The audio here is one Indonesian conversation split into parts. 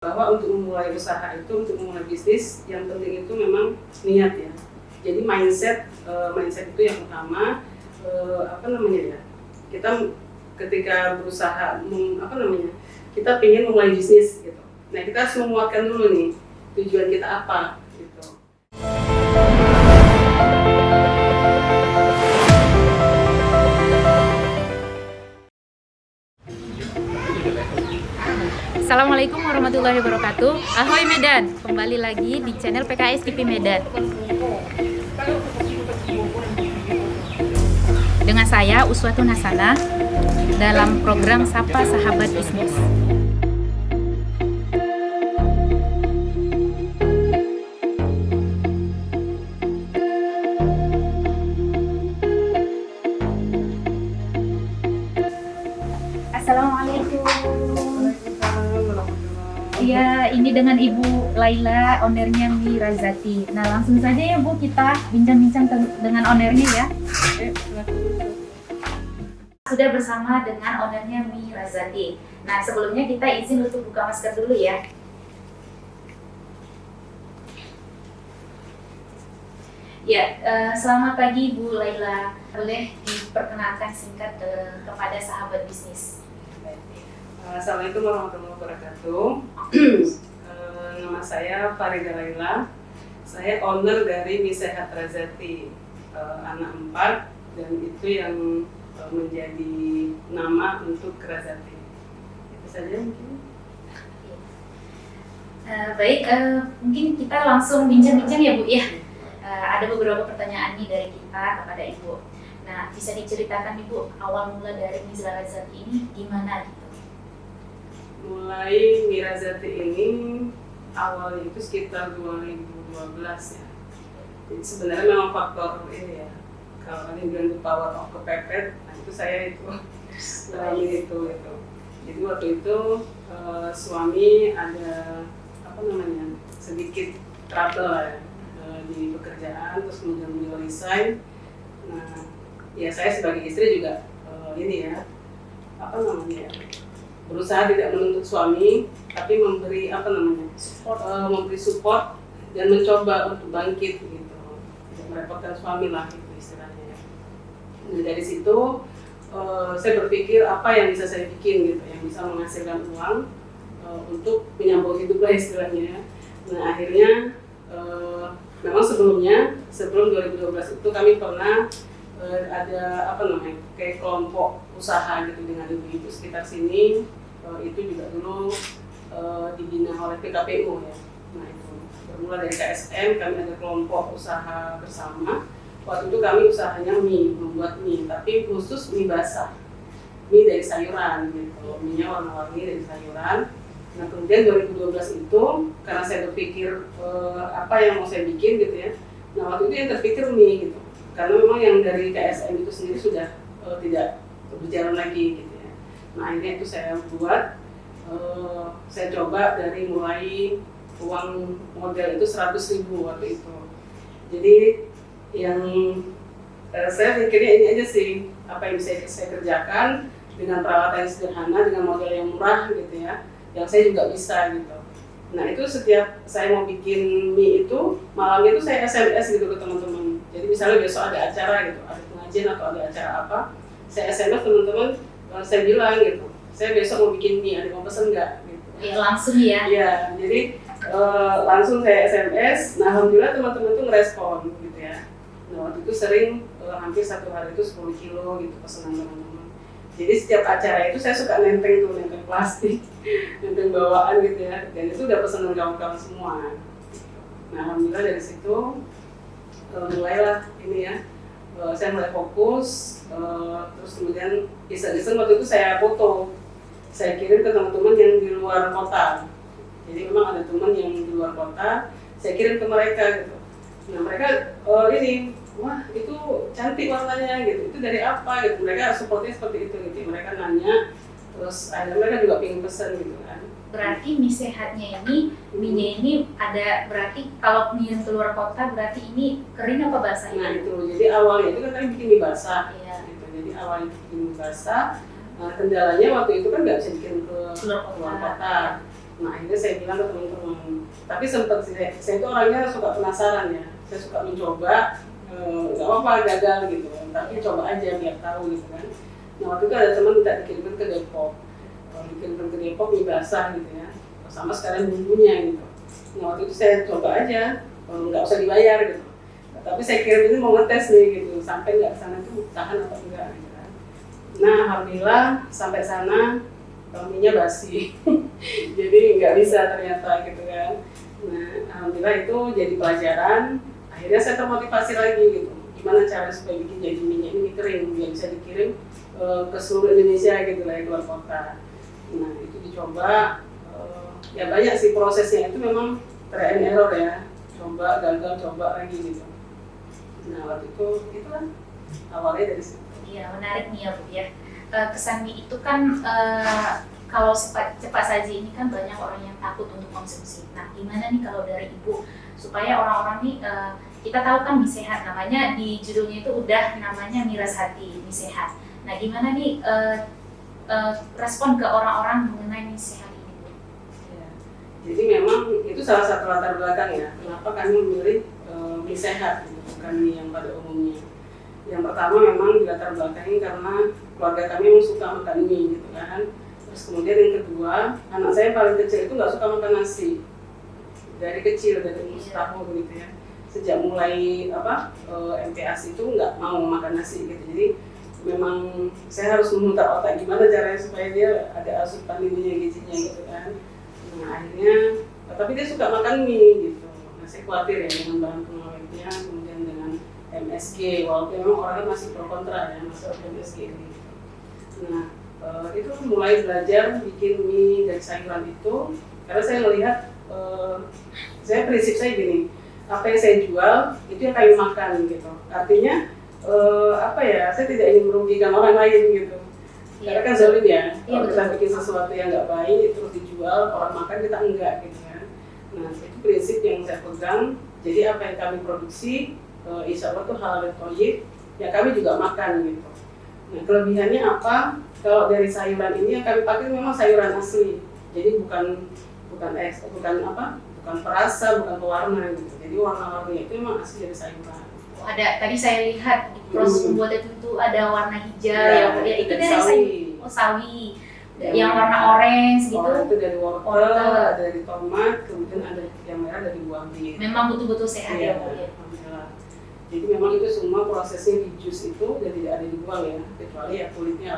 Bahwa untuk memulai usaha itu, untuk memulai bisnis, yang penting itu memang niat ya. Jadi mindset itu yang utama. Kita ketika berusaha kita ingin memulai bisnis gitu. Nah, kita harus memuatkan dulu nih tujuan kita apa gitu. Assalamualaikum warahmatullahi wabarakatuh. Ahoy Medan, kembali lagi di channel PKS TV Medan. Dengan saya Uswatun Hasanah dalam program Sapa Sahabat Bisnis. Assalamualaikum. Iya, ini dengan Ibu Laila, ownernya Mi Razati. Nah, langsung saja ya Bu, kita bincang-bincang dengan ownernya ya. Sudah bersama dengan ownernya Mi Razati. Nah, sebelumnya kita izin untuk buka masker dulu ya. Ya, selamat pagi Bu Laila. Boleh diperkenalkan singkat kepada sahabat bisnis. Assalamualaikum warahmatullahi wabarakatuh. Nama saya Farida Laila. Saya owner dari Mi Sehat Razati, anak 4, dan itu yang menjadi nama untuk Razati. Itu saja mungkin. Baik, mungkin kita langsung bincang-bincang ya Bu ya. Ada beberapa pertanyaan nih dari kita kepada Ibu. Nah, bisa diceritakan Ibu awal mula dari Mi Razati ini gimana gitu? Mulai Mi Razati ini awalnya itu sekitar 2012 ya. Jadi sebenarnya memang faktor ini ya. Kalau ada yang bilang power of kepepet, nah itu saya itu mulai itu. Jadi waktu itu suami ada sedikit trouble lah ya, di pekerjaan, terus kemudian beliau resign. Nah, ya saya sebagai istri juga berusaha tidak menuntut suami, tapi memberi support dan mencoba untuk bangkit gitu, tidak merepotkan suami lah itu istilahnya. Nah, dari situ saya berpikir apa yang bisa saya bikin gitu, yang bisa menghasilkan uang untuk menyambung hidup lah istilahnya. Nah, akhirnya memang sebelum 2012 itu kami pernah ada kayak kelompok usaha gitu dengan ibu-ibu sekitar sini. Itu juga dulu dibina oleh PKPU ya. Nah, itu bermula dari KSM, kami ada kelompok usaha bersama. Waktu itu kami usahanya membuat mie, tapi khusus mie basah, mie dari sayuran gitu, mie-nya warna-warni dari sayuran. Nah, kemudian 2012 itu karena saya berpikir apa yang mau saya bikin gitu ya. Nah, waktu itu yang terpikir mie gitu, karena memang yang dari KSM itu sendiri sudah tidak berjalan lagi gitu. Nah, akhirnya itu saya buat, saya coba dari mulai uang modal itu 100.000 waktu itu. Jadi yang saya pikirnya ini aja sih, apa yang bisa saya kerjakan dengan peralatan yang sederhana, dengan modal yang murah gitu ya, yang saya juga bisa gitu. Nah, itu setiap saya mau bikin mie itu, malamnya itu saya SMS gitu ke teman-teman. Jadi misalnya besok ada acara gitu, ada pengajian atau ada acara apa, saya SMS teman-teman. Saya bilang gitu, saya besok mau bikin mie, ada mau pesen nggak? Gitu. Ya, langsung ya? Iya, jadi langsung saya SMS. Nah, alhamdulillah teman-teman tuh ngerespon gitu ya. Nah, waktu itu sering hampir satu hari itu 10 kilo gitu pesanan teman-teman. Jadi setiap acara itu saya suka nenteng plastik, nenteng bawaan gitu ya. Dan itu udah pesanan kawan-kawan semua. Nah, alhamdulillah dari situ mulailah ini ya. Saya mulai fokus, terus kemudian iseng-iseng waktu itu saya foto, saya kirim ke teman-teman yang di luar kota. Jadi memang ada teman yang di luar kota, saya kirim ke mereka gitu. Nah, mereka wah itu cantik warnanya gitu, itu dari apa gitu. Mereka supportnya seperti itu gitu. Mereka nanya, terus akhirnya mereka juga pengen pesen gitu kan. Berarti mie sehatnya ini, mie-nya ini ada, berarti kalau mie yang keluar kota berarti ini kering apa basah? Nah itu, jadi awalnya itu kan kami bikin mie basah. Iya. Gitu. Jadi awalnya bikin mie basah, kendalanya waktu itu kan nggak bisa bikin ke luar kota. Nah akhirnya saya bilang ke teman-teman, tapi sempat saya itu orangnya suka penasaran ya, saya suka mencoba, nggak apa-apa gagal gitu, tapi coba aja biar tahu gitu kan. Nah waktu itu ada teman minta dikirimkan ke Depok, dikirimkan ke Depok mie basah gitu ya, sama sekalian bumbunya gitu. Nah waktu itu saya coba aja, nggak usah dibayar gitu. Tapi saya kirim ini mau ngetes nih gitu, sampai nggak sana tuh tahan atau enggak gitu kan. Nah alhamdulillah sampai sana mie-nya basi, jadi nggak bisa ternyata gitu kan. Nah alhamdulillah itu jadi pelajaran. Akhirnya saya termotivasi lagi gitu, gimana cara supaya bikin jadi mie-nya ini kering biar bisa dikirim ke seluruh Indonesia gitu lah ya, keluar kota. Nah itu dicoba, ya banyak sih prosesnya, itu memang try and error ya, coba gagal coba lagi gitu. Nah waktu itu itulah awalnya dari situ. Iya, menarik nih ya Bu ya. Kesan mie itu kan kalau cepat saji ini kan banyak orang yang takut untuk konsumsi. Nah gimana nih kalau dari Ibu supaya orang-orang nih kita tahu kan mie sehat, namanya di judulnya itu udah namanya mie ras hati, mie sehat. Nah gimana nih respon ke orang-orang mengenai mie sehat ini Bu? Ya. Jadi memang itu salah satu latar belakang ya, kenapa kami memilih mie sehat gitu, bukan mie yang pada umumnya. Yang pertama memang di latar belakangnya karena keluarga kami memang suka makan mie gitu kan. Terus kemudian yang kedua, anak saya paling kecil itu nggak suka makan nasi. Dari kecil, dari umur setahun gitu ya. Sejak mulai MPASI itu nggak mau makan nasi gitu. Jadi memang saya harus memutar otak gimana caranya supaya dia ada asupan ininya gizinya gitu kan. Nah akhirnya, tapi dia suka makan mie gitu. Nah saya khawatir ya dengan bahan pengawetnya, kemudian dengan MSG, walaupun memang orangnya masih pro kontra ya masalah MSG ini. Nah itu mulai belajar bikin mie dari sayuran itu, karena saya melihat, saya prinsip saya gini, apa yang saya jual itu yang kami makan gitu. Artinya saya tidak ingin merugikan orang lain gitu. Karena kan zalim ya, kalau kita bikin sesuatu yang nggak baik terus dijual, orang makan kita enggak gitu kan. Nah itu prinsip yang saya pegang. Jadi apa yang kami produksi, insya Allah tuh halal dan thayyib, ya kami juga makan gitu. Nah kelebihannya apa? Kalau dari sayuran ini yang kami pakai memang sayuran asli, jadi bukan perasa, bukan pewarna gitu. Jadi warna-warninya itu memang asli dari sayuran. Ada tadi saya lihat di proses pembuatan itu ada warna hijau ya itu dari sawi. Yang warna orange gitu. Orang itu dari wortel, ada dari tomat, kemudian ada yang merah dari buah bir. Memang betul-betul sehat ya Bu ya. Jadi memang itu semua prosesnya di jus itu dan tidak ada dibuang ya, kecuali ya kulitnya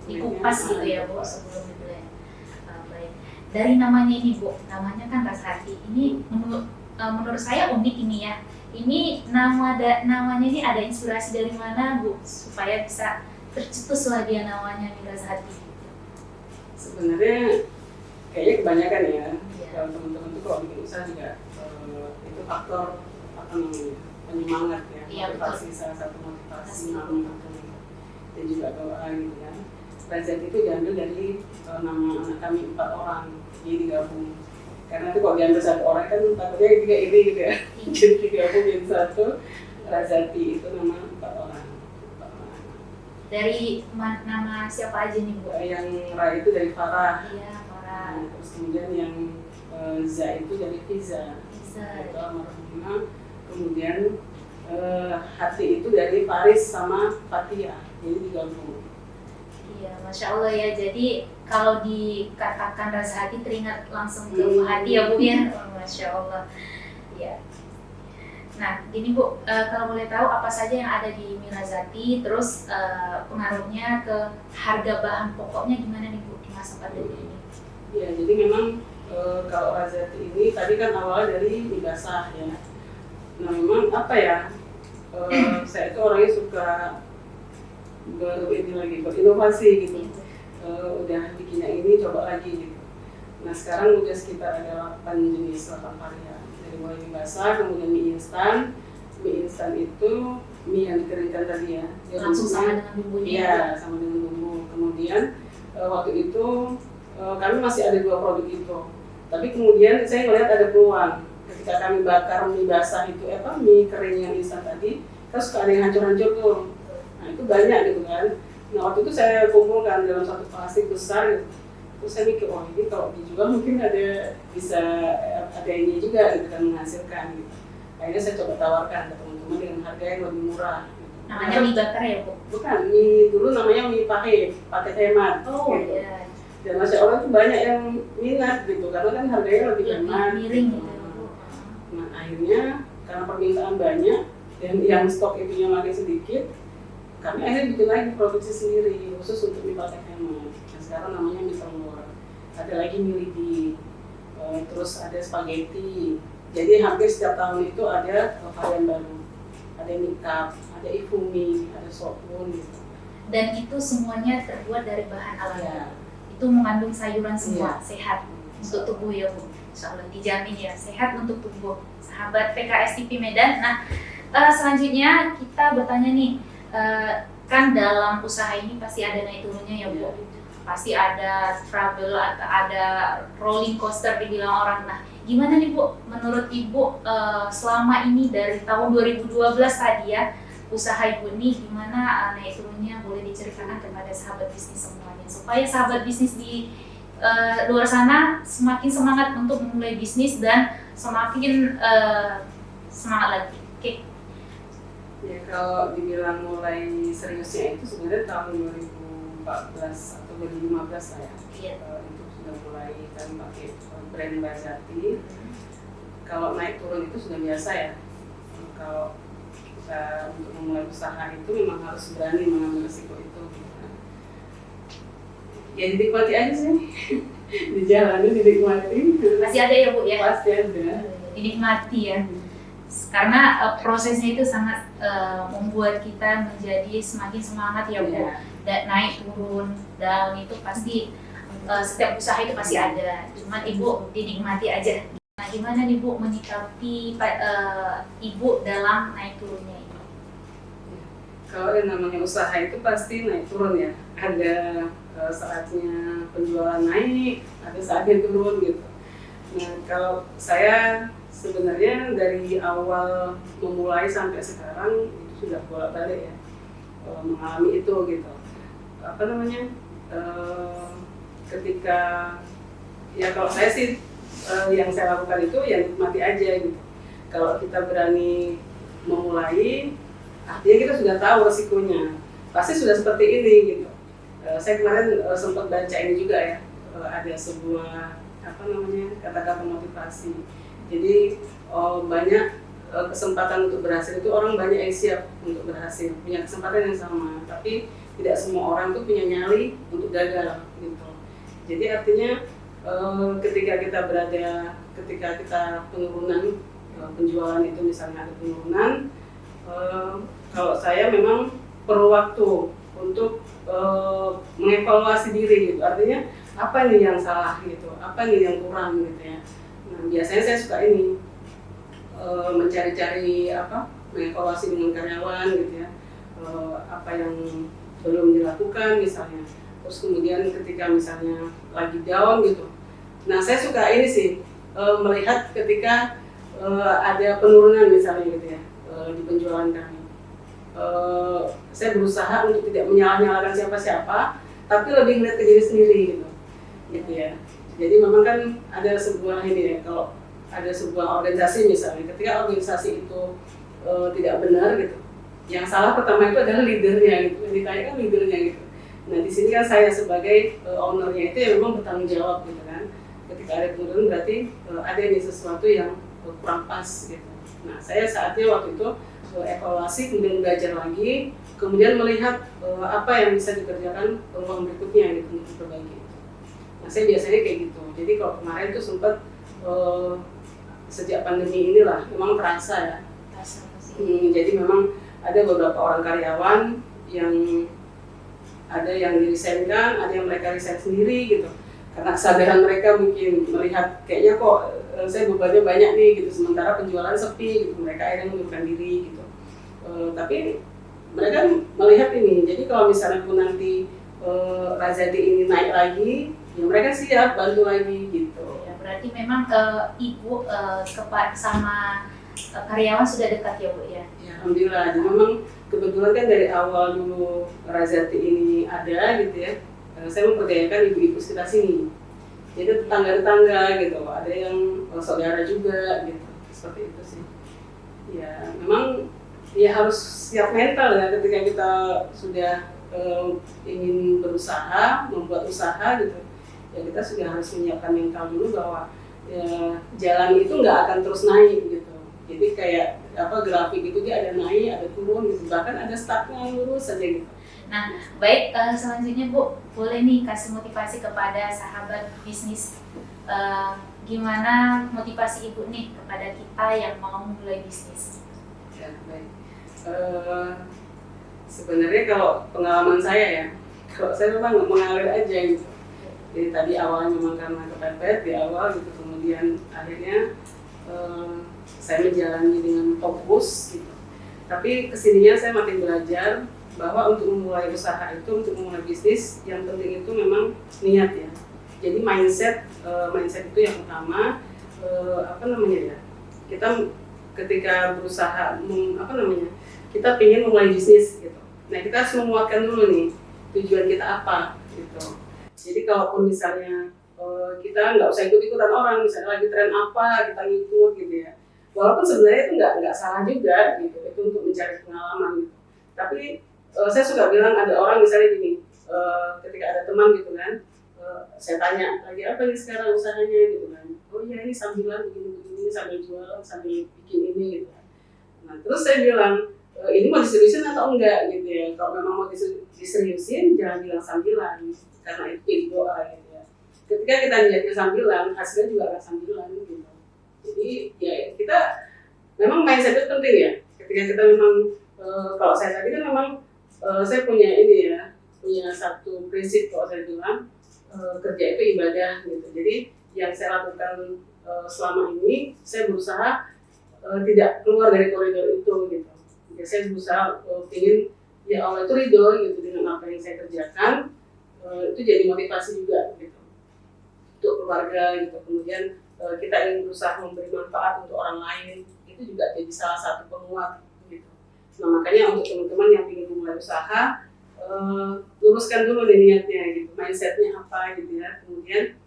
dikupas gitu ya Bu sebelum diblend. Baik. Dari namanya ini Bu, namanya kan ras hati. Ini menurut saya unik ini ya. Ini namanya ini ada inspirasi dari mana Bu supaya bisa tercetus lah dia namanya mie ras hati? Sebenarnya kayaknya kebanyakan ya, kalau teman-teman itu kalau bikin usaha juga itu faktor penyemangat ya, motivasi, salah satu motivasi dan juga doa gitu ya. Razat itu diambil dari nama anak kami 4 orang, jadi digabung. Karena itu kalau diambil 1 orang kan takutnya juga ini gitu ya, jadi digabung jadi satu. Razati itu nama 4 orang. Dari nama siapa aja nih Bu? Yang Ra itu dari Farah. Iya, Farah. Terus kemudian yang Za itu dari Fiza. Fiza. Itu almarhumah. Kemudian Hati itu dari Faris sama Fatia. Jadi digabung. Iya, Masya Allah ya. Jadi kalau dikatakan rasa hati teringat langsung ke hati ya Bu ya. Masya Allah. Ya. Nah, gini Bu, kalau boleh tahu apa saja yang ada di mie Razati, terus pengaruhnya ke harga bahan pokoknya gimana nih Bu di masa pandemi ini? Ya, jadi memang kalau Razati ini tadi kan awalnya dari mie basah ya. Nah memang saya itu orangnya suka berinovasi gitu. Udah bikinnya ini coba lagi gitu. Nah sekarang udah sekitar ada 8 jenis, 8 varian. Dari mulai mie basah, kemudian mie instan. Mie instan itu mie yang dikeringkan tadi ya. Langsung sama dengan bumbunya? Iya, sama dengan bumbu. Kemudian waktu itu kami masih ada 2 produk itu. Tapi kemudian saya melihat ada peluang. Ketika kami bakar mie basah itu, mie kering yang instan tadi, kita suka ada yang hancur-hancur tuh. Nah itu banyak gitu kan. Nah waktu itu saya kumpulkan dalam satu plastik besar gitu. Terus saya mikir, oh ini kalau dijual mungkin bisa ada ini juga gitu kan, menghasilkan gitu. Akhirnya saya coba tawarkan ke teman-teman dengan harga yang lebih murah. Namanya mie bakar ya Bu? Bukan, mie dulu namanya mie pakai hemat. Oh gitu. iya. Dan Masya Allah tuh banyak yang minat gitu, karena kan harganya lebih hemat. Miring gitu. Nah akhirnya karena permintaan banyak dan yang stok itunya makin sedikit, kami akhirnya bikin lagi produksi sendiri khusus untuk mie pakai hemat. Nah, sekarang namanya mie telur. Ada lagi mie lidi, terus ada spaghetti. Jadi hampir setiap tahun itu ada varian baru. Ada mie cup, ada ifumi, ada sopun gitu. Dan itu semuanya terbuat dari bahan alami. Ya. Itu mengandung sayuran semua, Iya. sehat untuk tubuh ya Bu. Insya Allah dijamin ya, sehat untuk tubuh. Sahabat PKS TV Medan. Nah, selanjutnya kita bertanya nih, kan dalam usaha ini pasti ada naik turunnya ya Bu. Pasti ada trouble, ada rolling coaster dibilang orang. Nah, gimana nih Bu, menurut Ibu selama ini dari tahun 2012 tadi ya, usaha Ibu ini gimana naik turunnya, boleh diceritakan kepada sahabat bisnis semuanya supaya sahabat bisnis di luar sana semakin semangat untuk memulai bisnis dan semakin semangat lagi. Oke. Ya kalau dibilang mulai seriusnya itu sebenarnya tahun 2014 atau 2015 lah ya. Iya. Itu sudah mulai kami pakai brand Razati. Kalau naik turun itu sudah biasa ya. Kalau kita untuk memulai usaha itu memang harus berani mengambil risiko itu. Ya dinikmati aja sih. Dijalani, dinikmati. Masih ada ya Bu ya? Pasti ada. Dinikmati ya. Karena prosesnya itu sangat membuat kita menjadi semakin semangat ya Bu. Ya. Dan naik turun down itu pasti setiap usaha itu pasti ada. Cuman Ibu dinikmati aja. Nah, gimana nih Bu menyikapi Ibu dalam naik turunnya ini? Kalau yang namanya usaha itu pasti naik turun ya. Ada saatnya penjualan naik, ada saatnya turun gitu. Nah kalau saya sebenarnya dari awal memulai sampai sekarang itu sudah bolak-balik ya mengalami itu gitu. Apa namanya? Ketika ya kalau saya sih yang saya lakukan itu ya nikmati aja gitu. Kalau kita berani memulai, artinya kita sudah tahu resikonya. Pasti sudah seperti ini gitu. Saya kemarin sempat baca ini juga ya, ada sebuah apa namanya kata-kata motivasi. Jadi banyak kesempatan untuk berhasil itu orang banyak yang siap untuk berhasil, punya kesempatan yang sama. Tapi tidak semua orang tuh punya nyali untuk gagal gitu. Jadi artinya ketika kita penurunan penjualan itu misalnya ada penurunan, kalau saya memang perlu waktu untuk mengevaluasi diri gitu. Artinya apa nih yang salah gitu, apa nih yang kurang gitu ya. Nah biasanya saya suka ini mencari-cari mengevaluasi dengan karyawan gitu ya, apa yang belum dilakukan misalnya. Terus kemudian ketika misalnya lagi down gitu, nah saya suka ini sih melihat ketika ada penurunan misalnya gitu ya di penjualan kami. Saya berusaha untuk tidak menyalah-nyalakan siapa-siapa, tapi lebih melihat ke diri sendiri gitu ya. Jadi memang kan ada sebuah ini ya, kalau ada sebuah organisasi misalnya, ketika organisasi itu tidak benar gitu, yang salah pertama itu adalah leadernya gitu, yang ditanyakan leadernya gitu. Nah di sini kan saya sebagai ownernya itu yang memang bertanggung jawab gitu kan. Ketika ada penurunan berarti ada nih sesuatu yang kurang pas gitu. Nah saya saatnya waktu itu evaluasi, kemudian belajar lagi, kemudian melihat apa yang bisa dikerjakan peluang berikutnya gitu untuk diperbaiki. Nah saya biasanya kayak gitu. Jadi kalau kemarin tuh sempat sejak pandemi inilah memang terasa ya. Jadi memang ada beberapa orang karyawan yang ada yang dirisenkan, ada yang mereka resign sendiri gitu. Karena kesadaran mereka mungkin melihat kayaknya kok saya bebannya banyak nih gitu, sementara penjualan sepi gitu, mereka akhirnya mengundurkan diri gitu. Tapi mereka melihat ini, jadi kalau misalnya pun nanti Razati ini naik lagi, ya mereka siap bantu lagi gitu. Ya, berarti memang Ibu sama karyawan sudah dekat ya Bu ya? Ya alhamdulillah, jadi memang kebetulan kan dari awal dulu Razati ini ada gitu ya, saya memperdayakan ibu-ibu sekitar sini. Jadi tetangga-tetangga gitu, ada yang saudara juga gitu, seperti itu sih. Ya memang ya harus siap mental ya ketika kita sudah ingin berusaha, membuat usaha gitu. Ya kita sudah harus menyiapkan mental dulu bahwa ya, jalan itu nggak akan terus naik gitu. Jadi kayak grafik itu dia ada naik, ada turun gitu, bahkan ada stagnan lurus saja gitu. Nah, baik, selanjutnya Bu, boleh nih kasih motivasi kepada sahabat bisnis. Gimana motivasi Ibu nih kepada kita yang mau mulai bisnis? Ya, baik. Sebenarnya kalau pengalaman saya ya, kalau saya memang mengalir aja gitu. Jadi tadi awalnya memang karena kepepet di awal gitu, kemudian akhirnya saya menjalani dengan fokus gitu. Tapi kesininya saya makin belajar bahwa untuk memulai usaha itu, untuk memulai bisnis, yang penting itu memang niat ya. Jadi mindset itu yang utama. Kita ketika berusaha kita ingin memulai bisnis gitu. Nah kita harus menguatkan dulu nih tujuan kita apa gitu. Jadi kalaupun misalnya kita nggak usah ikut-ikutan orang, misalnya lagi tren apa kita ngikut gitu ya. Walaupun sebenarnya itu nggak salah juga gitu, itu untuk mencari pengalaman gitu. Tapi saya suka bilang ada orang misalnya gini, ketika ada teman gitu kan, saya tanya lagi apa nih sekarang usahanya gitu kan. Oh iya ini sambilan begini sambil jualan sambil bikin ini gitu kan. Nah terus saya bilang ini mau diseriusin atau enggak gitu ya. Kalau memang mau diseriusin jangan bilang sambilan karena itu jadi doa gitu ya. Ketika kita niatnya sambilan hasilnya juga akan sambilan gitu. Jadi ya kita memang mindset itu penting ya. Ketika kita memang kalau saya tadi kan memang saya punya ini ya, punya satu prinsip kalau saya bilang kerja itu ibadah gitu. Jadi yang saya lakukan selama ini saya berusaha tidak keluar dari koridor itu gitu. Jadi saya berusaha ingin ya Allah itu ridho gitu dengan apa yang saya kerjakan, itu jadi motivasi juga gitu untuk keluarga gitu. Kemudian kita ingin berusaha memberi manfaat untuk orang lain, itu juga jadi salah satu penguat gitu. Nah makanya untuk teman-teman yang ingin memulai usaha, luruskan dulu deh niatnya gitu, mindsetnya apa gitu ya. Kemudian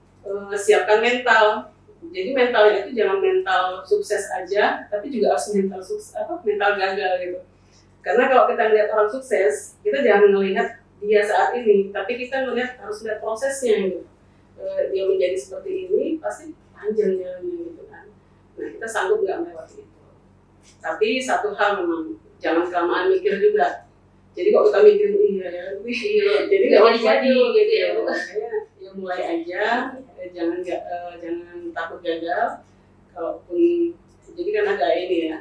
siapkan mental. Jadi mentalnya itu jangan mental sukses aja, tapi juga harus mental gagal gitu. Karena kalau kita lihat orang sukses, kita jangan melihat dia saat ini, tapi kita harus lihat prosesnya gitu. Dia menjadi seperti ini, pasti panjang jalannya gitu kan. Nah kita sanggup nggak melewati itu. Tapi satu hal memang jangan kelamaan mikir juga. Jadi kalau kita mikirin jadi nggak jadi gitu ya. Ya mulai aja, jangan takut gagal. Kalaupun jadi kan ada ini ya,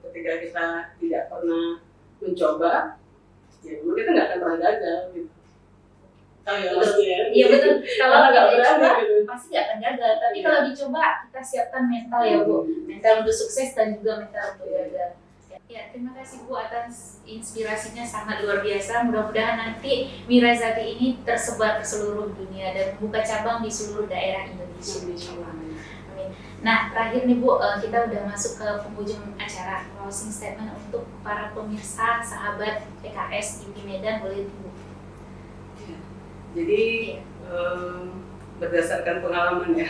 ketika kita tidak pernah mencoba, ya memang kita nggak akan pernah gagal gitu. Iya betul. Kalau nggak kita berani coba gitu. pasti nggak akan gagal. Tapi kalau dicoba kita siapkan mental ya Bu, mental untuk sukses dan juga mental untuk gagal. Ya, terima kasih Bu atas inspirasinya sangat luar biasa. Mudah-mudahan nanti Mirazati ini tersebar ke seluruh dunia dan membuka cabang di seluruh daerah Indonesia. Amin. Nah, terakhir nih Bu, kita udah masuk ke penghujung acara. Closing statement untuk para pemirsa, sahabat PKS IP Medan, boleh Bu. Jadi berdasarkan pengalaman ya.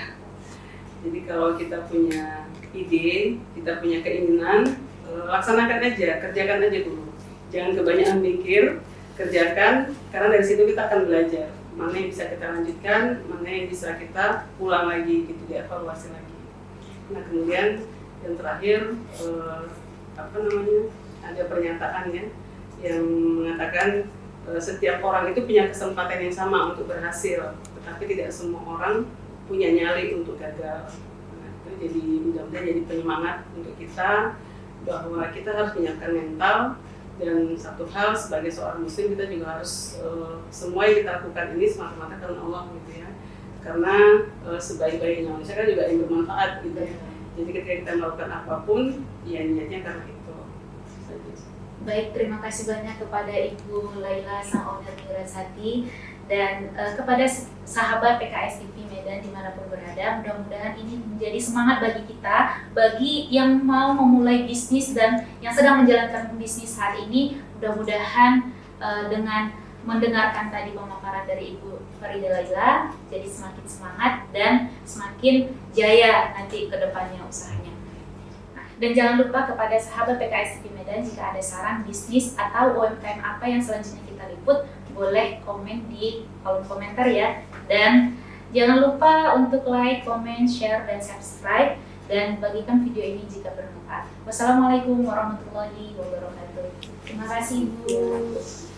Jadi kalau kita punya ide, kita punya keinginan, laksanakan aja, kerjakan aja dulu. Jangan kebanyakan mikir, kerjakan, karena dari situ kita akan belajar mana yang bisa kita lanjutkan, mana yang bisa kita ulang lagi, gitu, dievaluasi lagi. Nah kemudian yang terakhir ada pernyataan ya yang mengatakan setiap orang itu punya kesempatan yang sama untuk berhasil, tetapi tidak semua orang punya nyali untuk gagal. Nah, itu jadi mudah-mudahan jadi penyemangat untuk kita bahwa kita harus menyiapkan mental, dan satu hal sebagai seorang muslim kita juga harus semua yang kita lakukan ini semata-mata karena Allah gitu ya. Karena sebaik-baiknya manusia kan juga yang bermanfaat gitu ya. Jadi ketika kita melakukan apapun, ya niatnya karena itu. Baik, terima kasih banyak kepada Ibu Laila sang owner Mirazati dan kepada sahabat PKS IP Medan dimanapun berada. Mudah-mudahan ini menjadi semangat bagi kita, bagi yang mau memulai bisnis dan yang sedang menjalankan bisnis saat ini. Mudah-mudahan dengan mendengarkan tadi pemaparan dari Ibu Farida Laila, jadi semakin semangat dan semakin jaya nanti ke depannya usahanya. Nah, dan jangan lupa kepada sahabat PKS TV Medan, jika ada saran bisnis atau UMKM apa yang selanjutnya kita liput, boleh komen di kolom komentar ya. Dan jangan lupa untuk like, comment, share, dan subscribe, dan bagikan video ini jika bermanfaat. Wassalamualaikum warahmatullahi wabarakatuh. Terima kasih, Bu.